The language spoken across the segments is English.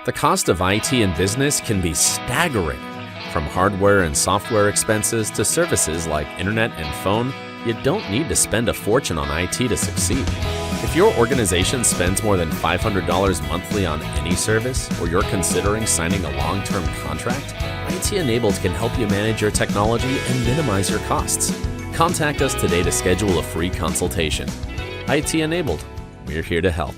The cost of IT in business can be staggering. From hardware and software expenses to services like internet and phone, you don't need to spend a fortune on IT to succeed. If your organization spends more than $500 monthly on any service, or you're considering signing a long-term contract, IT Enabled can help you manage your technology and minimize your costs. Contact us today to schedule a free consultation. IT Enabled, we're here to help.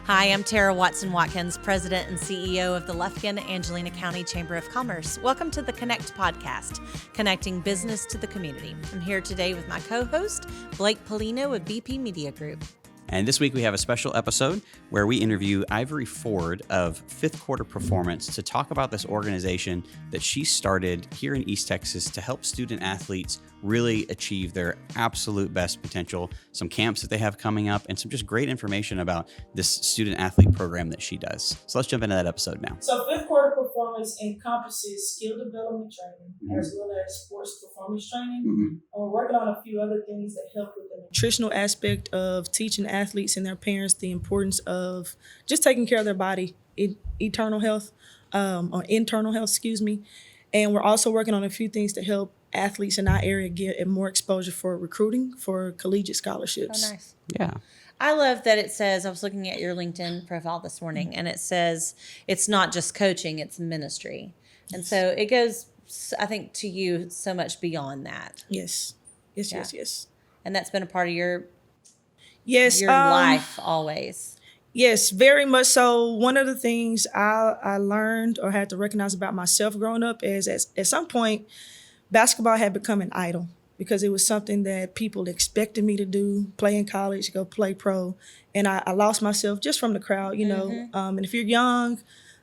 Hi, I'm Tara Watson-Watkins, President and CEO of the Lufkin, Angelina County Chamber of Commerce. Welcome to the Connect podcast, connecting business to the community. I'm here today with my co-host, Blake Pollino of BP Media Group. And this week we have a special episode where we interview Ivorie Ford of Fifth Quarter Performance to talk about this organization that she started here in East Texas to help student athletes really achieve their absolute best potential, some camps that they have coming up, and some just great information about this student athlete program that she does. So let's jump into that episode now. So Fifth Quarter Performance encompasses skill development training as well as sports performance training. And we're working on a few other things that help with the nutritional aspect of teaching athletes and their parents the importance of just taking care of their body, internal health. And we're also working on a few things to help athletes in our area get more exposure for recruiting for collegiate scholarships. Oh, nice. Yeah. I love that it says, I was looking at your LinkedIn profile this morning, and it says it's not just coaching, it's ministry. And so it goes, I think, to you so much beyond that. Yes. And that's been a part of your Yes. life always. Yes, very much so. One of the things I learned or had to recognize about myself growing up is at some point, basketball had become an idol because it was something that people expected me to do, play in college, go play pro. And I lost myself just from the crowd, you know. And if you're young,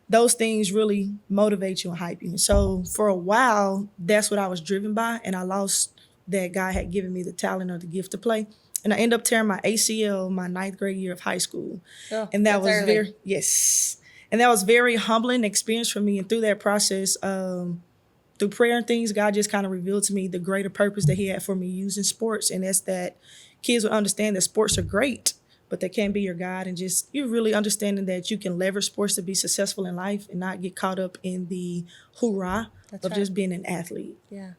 those things really motivate you and hype you. And so for a while, that's what I was driven by. And I lost that God had given me the talent or the gift to play. And I ended up tearing my ACL my 9th grade year of high school. Oh, and that was early. And that was very humbling experience for me. And through that process, through prayer and things, God just kind of revealed to me the greater purpose that he had for me using sports. And that's that kids will understand that sports are great, but they can't be your God. And just you really understanding that you can leverage sports to be successful in life and not get caught up in the hoorah of just being an athlete. Yeah.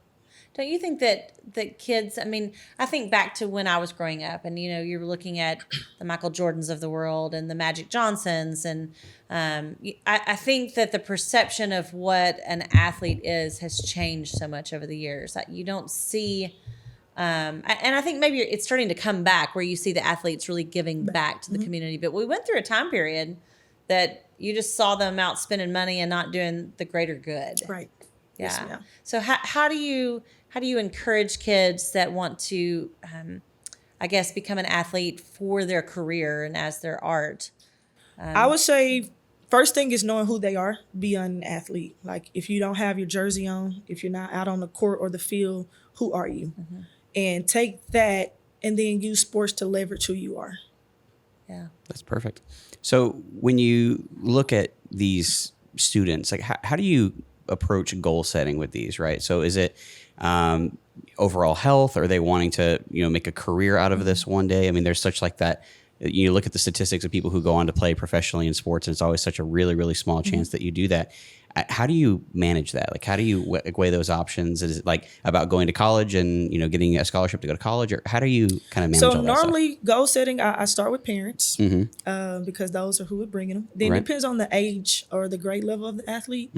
Don't you think that kids, I mean, I think back to when I was growing up and, you know, you're looking at the Michael Jordans of the world and the Magic Johnsons. And I think that the perception of what an athlete is has changed so much over the years. That you don't see, and I think maybe it's starting to come back where you see the athletes really giving back to the community. But we went through a time period that you just saw them out spending money and not doing the greater good. Right. Yeah. Yes, ma'am. So how do you encourage kids that want to, I guess, become an athlete for their career and as their art? I would say first thing is knowing who they are beyond an athlete. Like if you don't have your jersey on, if you're not out on the court or the field, who are you? And take that and then use sports to leverage who you are. Yeah. That's perfect. So when you look at these students, like how do you approach goal setting with these, right? So is it overall health? Are they wanting to, make a career out of this one day? I mean, there's such like that, you look at the statistics of people who go on to play professionally in sports, and it's always such a really, really small chance that you do that. How do you manage that? Like, how do you weigh those options? Is it like about going to college and, getting a scholarship to go to college, or how do you kind of manage all that stuff? So normally goal setting, I start with parents because those are who are bringing them. Then it depends on the age or the grade level of the athlete.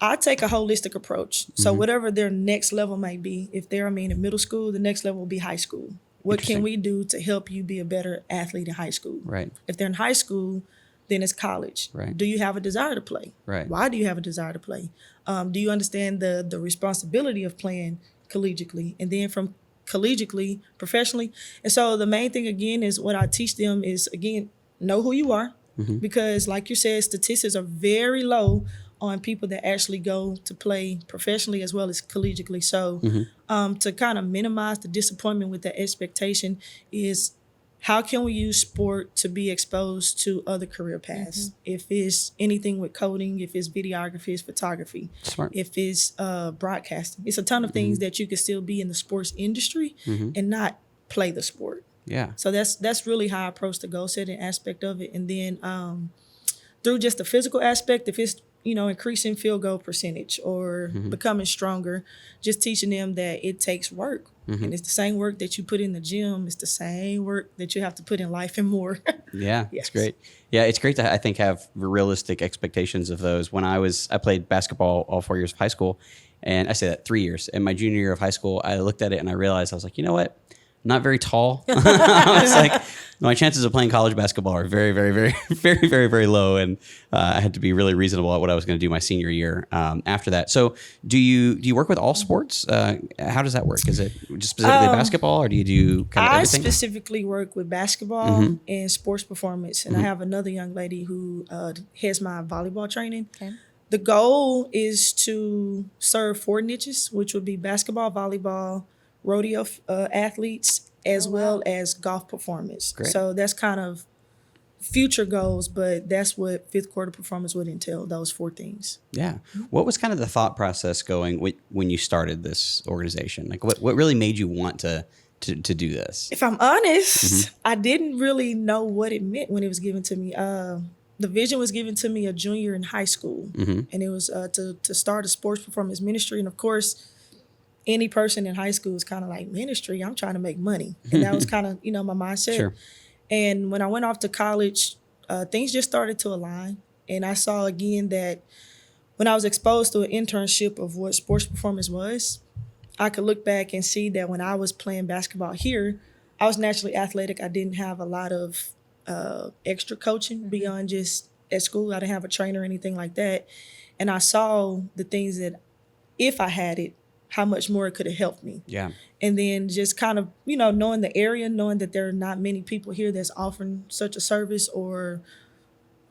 I take a holistic approach. So whatever their next level may be, if they're, in middle school, the next level will be high school. What can we do to help you be a better athlete in high school? Right. If they're in high school, then it's college. Right. Do you have a desire to play? Right. Why do you have a desire to play? Do you understand the responsibility of playing collegiately? And then from collegiately, professionally. And so the main thing, again, is what I teach them is, again, know who you are. Because like you said, statistics are very low on people that actually go to play professionally as well as collegiately. So to kind of minimize the disappointment with that expectation is how can we use sport to be exposed to other career paths? If it's anything with coding, if it's videography, it's photography, if it's broadcasting. It's a ton of things that you can still be in the sports industry and not play the sport. Yeah. So that's really how I approach the goal setting aspect of it. And then through just the physical aspect, if it's, increasing field goal percentage or becoming stronger, just teaching them that it takes work. And it's the same work that you put in the gym. It's the same work that you have to put in life and more. Yeah, Yes. it's great. Yeah, it's great to, I think, have realistic expectations of those. When I played basketball all 4 years of high school, and I say that 3 years. In my junior year of high school, I looked at it and I realized, I was like, you know what? I'm not very tall. I was like, my chances of playing college basketball are very, very, very, very, very, very low. And I had to be really reasonable at what I was going to do my senior year after that. So do you work with all sports? How does that work? Is it just specifically basketball, or do you do kind of everything? I specifically work with basketball and sports performance. And I have another young lady who heads my volleyball training. Okay. The goal is to serve 4 niches, which would be basketball, volleyball, rodeo athletes, as well as golf performance. Great. So that's kind of future goals, but that's what fifth quarter performance would entail, those 4 things. Yeah. What was kind of the thought process going when you started this organization? Like what really made you want to do this? If I'm honest, I didn't really know what it meant when it was given to me. The vision was given to me a junior in high school, and it was to start a sports performance ministry. And of course, any person in high school is kind of like, ministry, I'm trying to make money. And that was kind of, my mindset. Sure. And when I went off to college, things just started to align. And I saw again that when I was exposed to an internship of what sports performance was, I could look back and see that when I was playing basketball here, I was naturally athletic. I didn't have a lot of extra coaching beyond just at school. I didn't have a trainer or anything like that. And I saw the things that if I had it, how much more it could have helped me. Yeah. And then just kind of, knowing the area, knowing that there are not many people here that's offering such a service or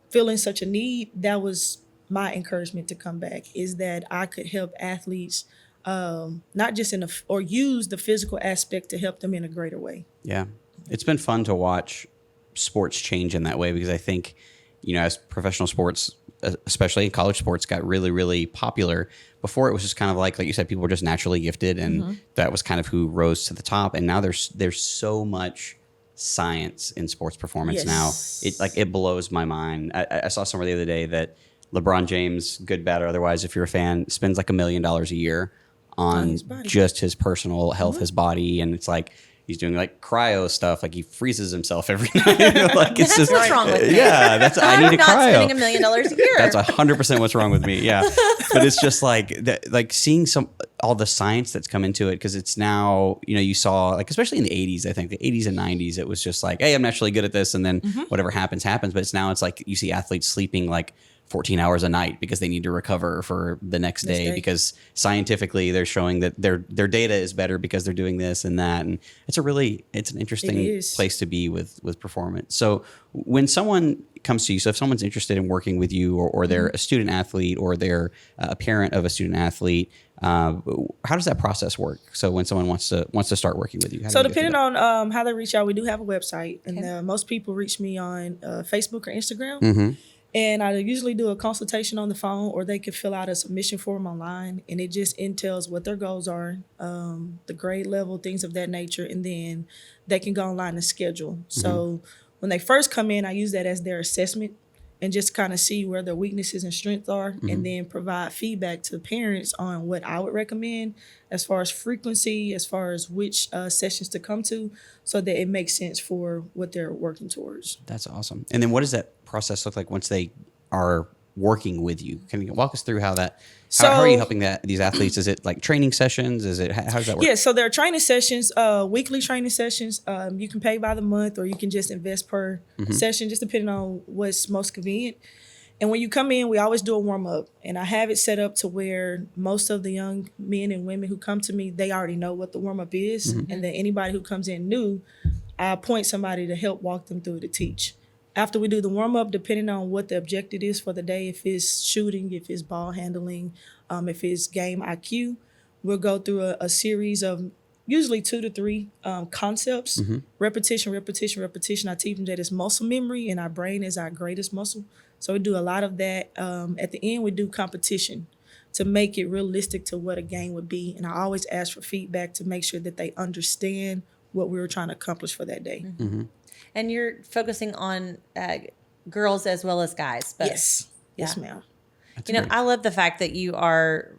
feeling such a need, that was my encouragement to come back, is that I could help athletes not just or use the physical aspect to help them in a greater way. Yeah. It's been fun to watch sports change in that way, because I think, as professional sports, especially college sports, got really, really popular. Before, it was just kind of like you said, people were just naturally gifted, and that was kind of who rose to the top. And now there's so much science in sports performance now. It blows my mind. I saw somewhere the other day that LeBron James, good, bad, or otherwise, if you're a fan, spends like $1 million a year on just his personal health, his body, and it's like he's doing like cryo stuff. Like he freezes himself every night. Like it's just what's wrong with me. Yeah, I need a not cryo. spending $1 million a year. That's 100% what's wrong with me. Yeah, but it's just like seeing all the science that's come into it, because it's now you saw, like, especially in the 80s. I think the 80s and 90s, it was just like, hey, I'm naturally good at this, and then whatever happens. But it's like you see athletes sleeping like 14 hours a night because they need to recover for the next day, because scientifically they're showing that their data is better because they're doing this and that. And it's an interesting place to be with performance. So when someone comes to you, so if someone's interested in working with you, or they're a student athlete, or they're a parent of a student athlete, how does that process work? So when someone wants to start working with you, so depending on how they reach out, we do have a website, and most people reach me on Facebook or Instagram. And I usually do a consultation on the phone, or they could fill out a submission form online, and it just entails what their goals are, the grade level, things of that nature, and then they can go online and schedule. So when they first come in, I use that as their assessment, and just kind of see where their weaknesses and strengths are, and then provide feedback to the parents on what I would recommend as far as frequency, as far as which sessions to come to, so that it makes sense for what they're working towards. That's awesome. And then what does that process look like once they are working with you? Can you walk us through how are you helping these athletes? Is it like training sessions? How does that work? Yeah, so there are training sessions, weekly training sessions. You can pay by the month, or you can just invest per session, just depending on what's most convenient. And when you come in, we always do a warm-up. And I have it set up to where most of the young men and women who come to me, they already know what the warm-up is. And then anybody who comes in new, I appoint somebody to help walk them through to teach. After we do the warm-up, depending on what the objective is for the day, if it's shooting, if it's ball handling, if it's game IQ, we'll go through a series of usually 2 to 3 concepts, repetition. I teach them that it's muscle memory, and our brain is our greatest muscle. So we do a lot of that. At the end, we do competition to make it realistic to what a game would be. And I always ask for feedback to make sure that they understand what we were trying to accomplish for that day. And you're focusing on girls as well as guys. Both. Yes. Yes, ma'am. You know, I love the fact that you are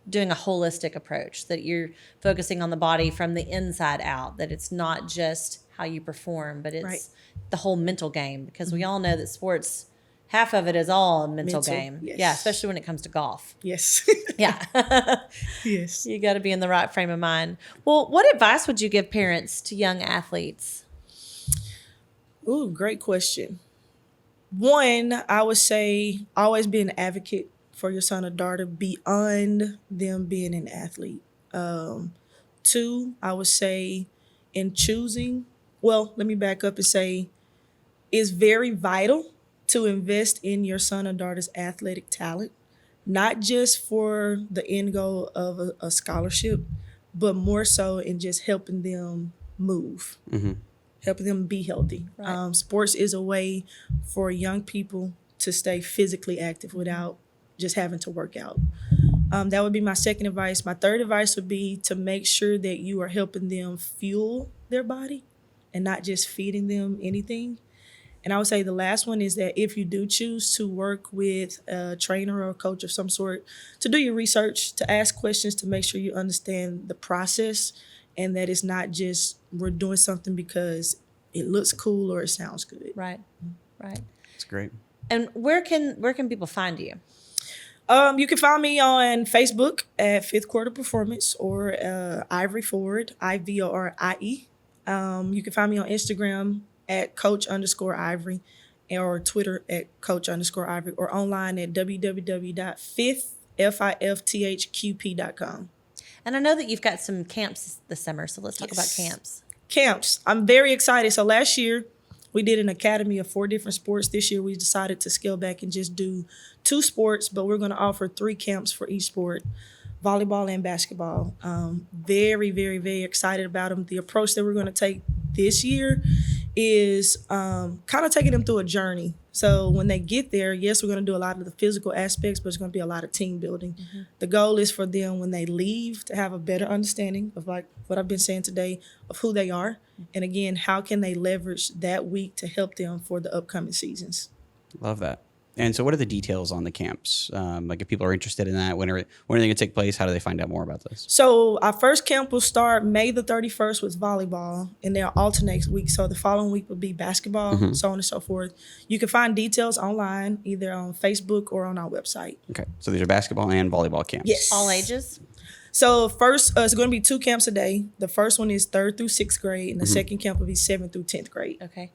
doing a holistic approach, that you're focusing on the body from the inside out, that it's not just how you perform, but it's the whole mental game, because we all know that sports, half of it is all a mental game. Yes. Yeah, especially when it comes to golf. Yes. Yeah. Yes. You got to be in the right frame of mind. Well, what advice would you give parents to young athletes? Ooh, great question. One, I would say always be an advocate for your son or daughter beyond them being an athlete. Two, I would say in choosing, well, let me back up and say it's very vital to invest in your son or daughter's athletic talent, not just for the end goal of a scholarship, but more so in just helping them move. Helping them be healthy. Right. Sports is a way for young people to stay physically active without just having to work out. That would be my second advice. My third advice would be to make sure that you are helping them fuel their body and not just feeding them anything. And I would say the last one is that if you do choose to work with a trainer or a coach of some sort, to do your research, to ask questions, to make sure you understand the process, and that it's not just we're doing something because it looks cool or it sounds good. Right. Right. That's great. And where can people find you? You can find me on Facebook at Fifth Quarter Performance or Ivorie Ford, Ivorie. You can find me on Instagram at Coach_Ivory or Twitter at Coach_Ivory or online at www.fiftqp.com. And I know that you've got some camps this summer, so let's talk about camps. Camps. I'm very excited. So last year we did an academy of 4 different sports. This year we decided to scale back and just do 2 sports, but we're going to offer 3 camps for each sport, volleyball and basketball. Very, very, very excited about them. The approach that we're going to take this year is kind of taking them through a journey. So when they get there, yes, we're going to do a lot of the physical aspects, but it's going to be a lot of team building. The goal is for them when they leave to have a better understanding of, like what I've been saying today, of who they are. And again, how can they leverage that week to help them for the upcoming seasons? Love that. And so what are the details on the camps? Like if people are interested in that, when are they going to take place? How do they find out more about this? So our first camp will start May the 31st with volleyball, and they'll alternate weeks. So the following week will be basketball, so on and so forth. You can find details online, either on Facebook or on our website. Okay. So these are basketball and volleyball camps. Yes. All ages? So first, it's going to be 2 camps a day. The first one is 3rd through 6th grade, and the second camp will be 7th through 10th grade. Okay.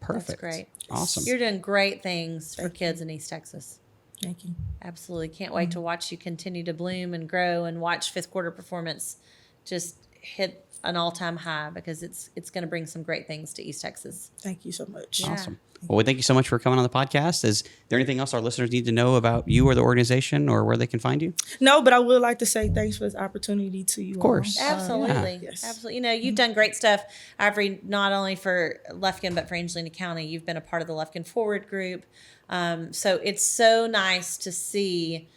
Perfect. That's great. Awesome. You're doing great things for kids in East Texas. Thank you. Absolutely. Can't wait to watch you continue to bloom and grow and watch Fifth Quarter Performance just hit an all-time high, because it's going to bring some great things to East Texas. Thank you so much. Yeah. Awesome. Well, thank you so much for coming on the podcast. Is there anything else our listeners need to know about you or the organization or where they can find you? No, but I would like to say thanks for this opportunity to you. Of course. Absolutely. Yes. Absolutely. You know, you've done great stuff, Ivorie, not only for Lufkin, but for Angelina County. You've been a part of the Lufkin Forward group. So it's so nice to see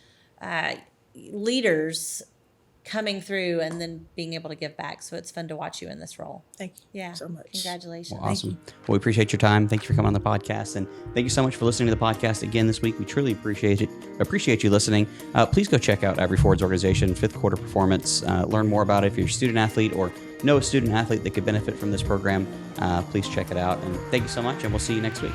leaders coming through and then being able to give back. So it's fun to watch you in this role. Thank you so much. Congratulations. Well, awesome. Well, we appreciate your time. Thank you for coming on the podcast. And thank you so much for listening to the podcast again this week. We truly appreciate it. Appreciate you listening. Please go check out Ivorie Ford's organization, Fifth Quarter Performance. Learn more about it. If you're a student athlete or know a student athlete that could benefit from this program, please check it out. And thank you so much. And we'll see you next week.